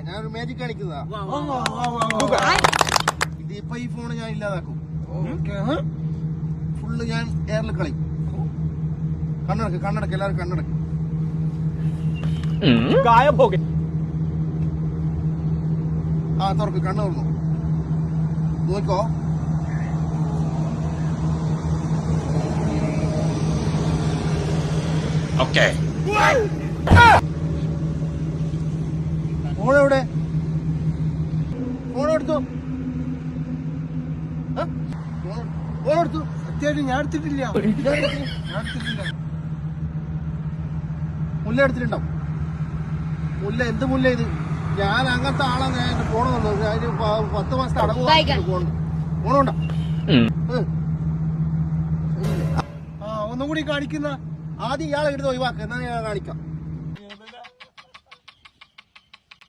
ഞാനൊരു മാജിക് കാണിക്കുന്നതാ. ഇതിപ്പോ ഈ ഫോണ് ഞാൻ ഇല്ലാതാക്കും. ഫുള്ള് ഞാൻ എയറിൽ കളയും. കണ്ണടക്ക് എല്ലാവരും കണ്ണടക്ക്. ആ തുറക്ക്, കണ്ണ് തുറന്നു നോക്കോ. ഫോണെവിടെ? ഫോണെടുത്തു. ഫോണെടുത്തു. സത്യമായിട്ട് ഞാൻ എടുത്തിട്ടില്ല. മുല്ല എടുത്തിട്ടുണ്ടാവും. മുല്ല എന്ത് മുല്ല ഇത്? ഞാൻ അങ്ങനത്തെ ആളാണ്. ഞാൻ എന്റെ ഫോണെന്നുള്ളൂ. അതിന് 10 മാസത്തെ അടവ് ഫോണുണ്ടോ? ഒന്നും കൂടി കാണിക്കുന്ന. ആദ്യം ഇയാളെ എടുത്ത് ഒഴിവാക്കുക, എന്നാ ഞാൻ കാണിക്കാം.